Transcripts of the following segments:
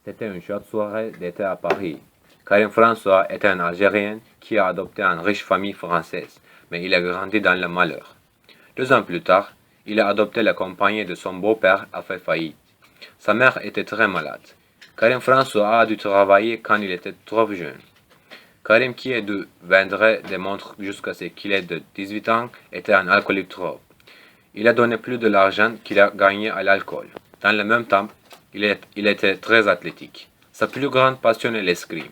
C'était une chaude soirée d'été à Paris. Karim François est un Algérien qui a adopté une riche famille française, mais il a grandi dans le malheur. 2 ans plus tard, il a adopté la compagnie de son beau-père a fait faillite. Sa mère était très malade. Karim François a dû travailler quand il était trop jeune. Karim, qui est de vendrait des montres jusqu'à ce qu'il ait de 18 ans, était un alcoolique trop. Il a donné plus de l'argent qu'il a gagné à l'alcool. Dans le même temps, il était très athlétique. Sa plus grande passion est l'escrime.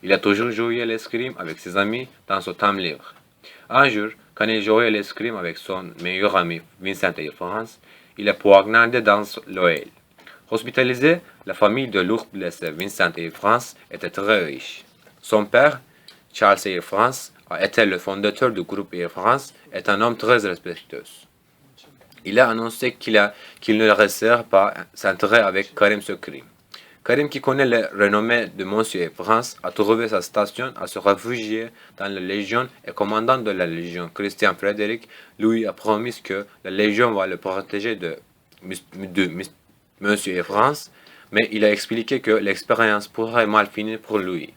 Il a toujours joué à l'escrime avec ses amis dans son temps libre. Un jour, quand il jouait à l'escrime avec son meilleur ami Vincent et France, il a poignardé dans l'oeil. Hospitalisé, la famille de l'ours blessé Vincent et France était très riche. Son père, Charles Air France, a été le fondateur du groupe Air France et est un homme très respectueux. Il a annoncé qu'il ne resterait pas s'enterrer avec Karim ce crime. Karim, qui connaît la renommée de Monsieur et France, a trouvé sa station à se réfugier dans la Légion et commandant de la Légion, Christian Frédéric, lui a promis que la Légion va le protéger de Monsieur et France, mais il a expliqué que l'expérience pourrait mal finir pour lui.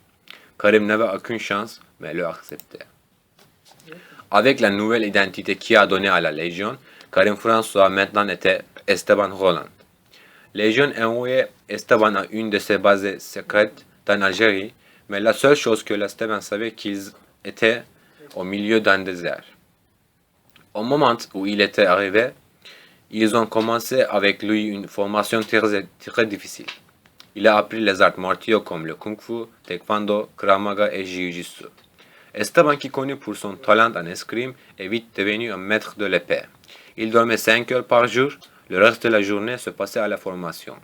Karim n'avait aucune chance, mais le acceptait. Avec la nouvelle identité qu'il a donnée à la Légion, Karim François maintenant était Esteban Roland. Légion envoyait Esteban à une de ses bases secrètes en Algérie, mais la seule chose que Esteban savait qu'ils étaient au milieu d'un désert. Au moment où il était arrivé, ils ont commencé avec lui une formation très difficile. Il a appris les arts martiaux comme le kung fu, taekwondo, krav maga et jiu-jitsu. Esteban, qui est connu pour son talent en escrime, est vite devenu un maître de l'épée. Il dormait 5 heures par jour, le reste de la journée se passait à la formation.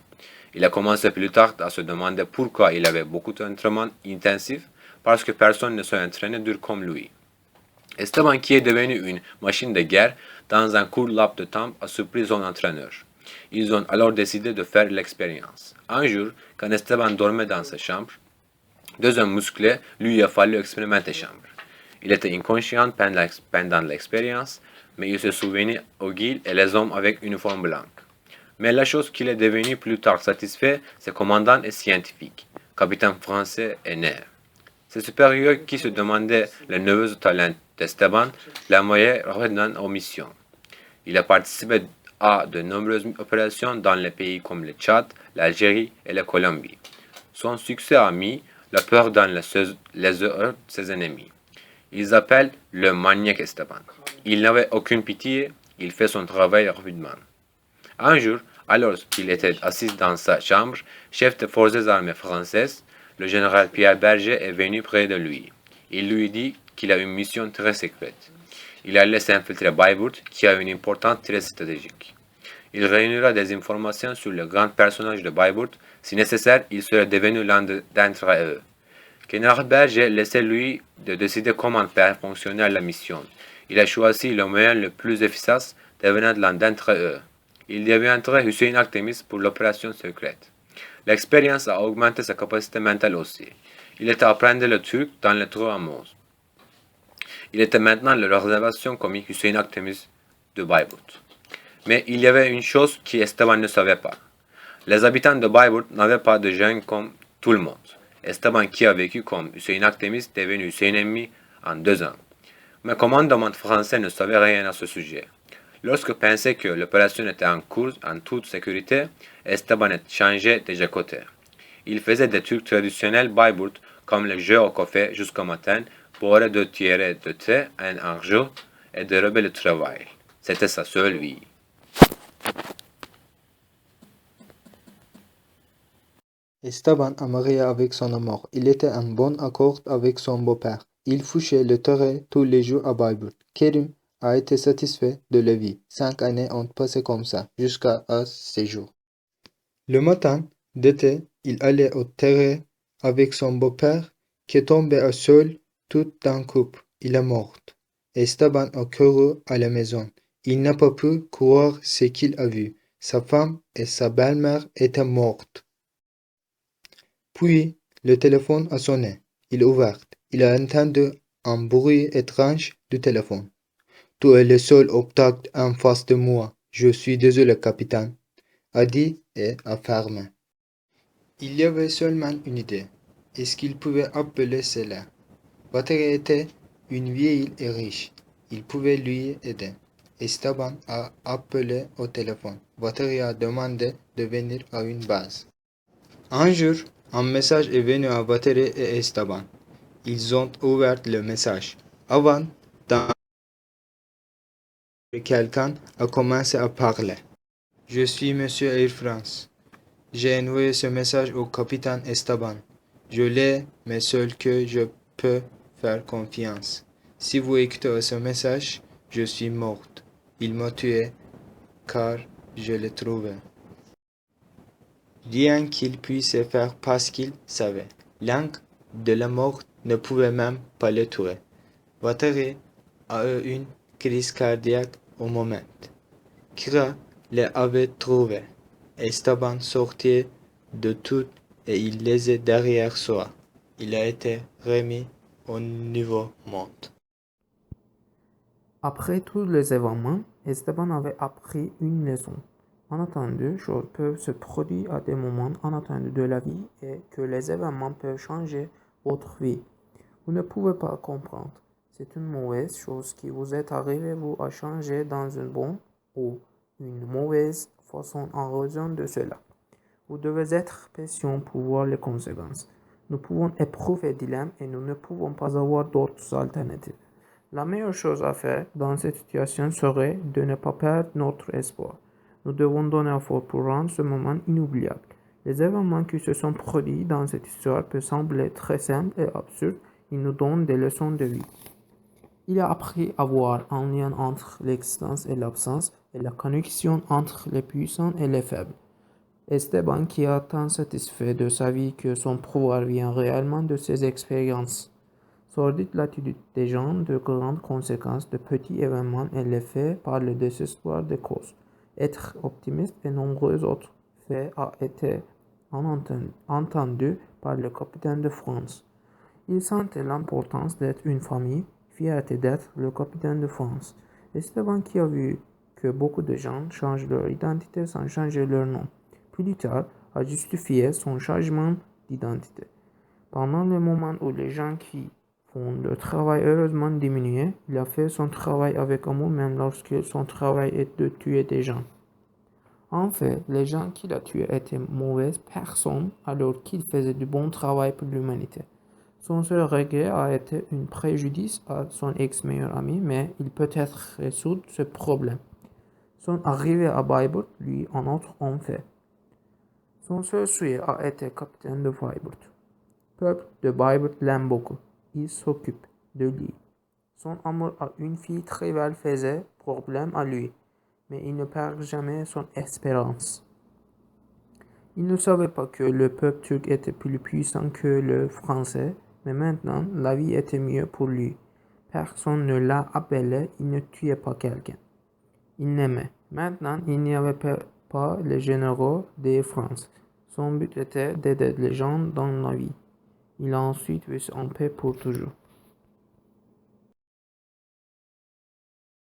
Il a commencé plus tard à se demander pourquoi il avait beaucoup d'entraînements intensifs, parce que personne ne s'est entraîné dur comme lui. Esteban, qui est devenu une machine de guerre, dans un court laps de temps a surpris son entraîneur. Ils ont alors décidé de faire l'expérience. Un jour, quand Esteban dormait dans sa chambre, 2 hommes musclés lui a fallu expérimenter chambre. Il était inconscient pendant l'expérience, mais il se souvenait aux guides et les hommes avec uniforme blanc. Mais la chose qu'il est devenu plus tard satisfait, c'est commandant et scientifique, capitaine français et nerf. Ses supérieurs qui se demandaient le neveu talent d'Esteban l'envoyaient rapidement aux missions. Il a participé à de nombreuses opérations dans les pays comme le Tchad, l'Algérie et la Colombie. Son succès a mis la peur dans les yeux de ses ennemis. Ils appellent le maniaque Esteban. Il n'avait aucune pitié, il fait son travail rapidement. Un jour, alors qu'il était assis dans sa chambre, chef des forces armées françaises, le général Pierre Berger est venu près de lui. Il lui dit qu'il a une mission très secrète. Il allait s'infiltrer Bayburt, qui a une importance très stratégique. Il réunira des informations sur le grand personnage de Bayburt. Si nécessaire, il serait devenu l'un d'entre eux. Général Berger laissait lui de décider comment faire fonctionner la mission. Il a choisi le moyen le plus efficace, devenant l'un d'entre eux. Il deviendra Hussein Akdeniz pour l'opération secrète. L'expérience a augmenté sa capacité mentale aussi. Il était à apprendre le turc dans les 3 mots. Il était maintenant la réservation comique Hussein Akdeniz de Bayburt. Mais il y avait une chose qu'Esteban ne savait pas. Les habitants de Bayburt n'avaient pas de gêne comme tout le monde. Esteban, qui a vécu comme Hussein Akdeniz, est devenu Hussein ennemi en 2 ans. Mais le commandement français ne savait rien à ce sujet. Lorsque pensait que l'opération était en cours en toute sécurité, Esteban a changé de côté. Il faisait des trucs traditionnels Bayburt, comme le jeu au café jusqu'au matin, boire 2 tiers de thé, un argent et de rêver le travail. C'était sa seule vie. Esteban a marié avec son amour. Il était en bon accord avec son beau-père. Il fouchait le terrain tous les jours à Bayburt. Kerim a été satisfait de la vie. 5 années ont passé comme ça, jusqu'à ces jours. Le matin d'été, il allait au terrain avec son beau-père, qui est tombé à sol tout d'un coup. Il est mort. Esteban a couru à la maison. Il n'a pas pu croire ce qu'il a vu. Sa femme et sa belle-mère étaient mortes. Puis, le téléphone a sonné. Il a ouvert. Il a entendu un bruit étrange du téléphone. Tu es le seul obstacle en face de moi. Je suis désolé, capitaine, a dit et a fermé. Il y avait seulement une idée. Est-ce qu'il pouvait appeler cela? Vatère était une vieille et riche. Il pouvait lui aider. Esteban a appelé au téléphone. Vatère a demandé de venir à une base. Un jour, un message est venu à Vatère et Esteban. Ils ont ouvert le message. Avant d'entendre, quelqu'un a commencé à parler. Je suis Monsieur Air France. J'ai envoyé ce message au capitaine Esteban. Je l'ai, mais seul que je peux faire confiance. Si vous écoutez ce message, je suis morte. Il m'a tué car je l'ai trouvé. Rien qu'il puisse faire parce qu'il savait. L'angle de la mort ne pouvait même pas le tuer. Vatare a eu une crise cardiaque au moment. Kira l'avait trouvé. Esteban sortait de tout et il les est derrière soi. Il a été remis au nouveau monde. Après tous les événements, Esteban avait appris une leçon. Inattendues choses peuvent se produire à des moments inattendus de la vie et que les événements peuvent changer votre vie. Vous ne pouvez pas comprendre. C'est une mauvaise chose qui vous est arrivée vous a changé dans une bonne ou une mauvaise façon en raison de cela. Vous devez être patient pour voir les conséquences. Nous pouvons éprouver dilemme et nous ne pouvons pas avoir d'autres alternatives. La meilleure chose à faire dans cette situation serait de ne pas perdre notre espoir. Nous devons donner un effort pour rendre ce moment inoubliable. Les événements qui se sont produits dans cette histoire peuvent sembler très simples et absurdes. Ils nous donnent des leçons de vie. Il a appris à voir un lien entre l'existence et l'absence et la connexion entre les puissants et les faibles. Esteban qui a tant satisfait de sa vie que son pouvoir vient réellement de ses expériences. Sordide l'attitude des gens de grandes conséquences de petits événements est l'effet par le désespoir des causes. Être optimiste et nombreux autres faits a été entendu par le capitaine de France. Il sentait l'importance d'être une famille, fierté d'être le capitaine de France. Esteban qui a vu que beaucoup de gens changent leur identité sans changer leur nom. Plus tard, a justifié son changement d'identité. Pendant le moment où les gens qui font le travail heureusement diminué, il a fait son travail avec amour même lorsque son travail est de tuer des gens. En fait, les gens qu'il a tués étaient mauvaises personnes alors qu'il faisait du bon travail pour l'humanité. Son seul regret a été un préjudice à son ex-meilleur ami, mais il peut être résoudre ce problème. Son arrivée à Bayburt lui en autre en fait. Son seul souhait a été capitaine de Bayburt. Peuple de Bayburt l'aime beaucoup. Il s'occupe de lui. Son amour à une fille très belle faisait problème à lui, mais il ne perd jamais son espérance. Il ne savait pas que le peuple turc était plus puissant que le français, mais maintenant la vie était mieux pour lui. Personne ne l'a appelé, il ne tuait pas quelqu'un. Il n'aimait. Maintenant, il n'y avait pas les généraux de France. Son but était d'aider les gens dans la vie. Il a ensuite vécu en paix pour toujours.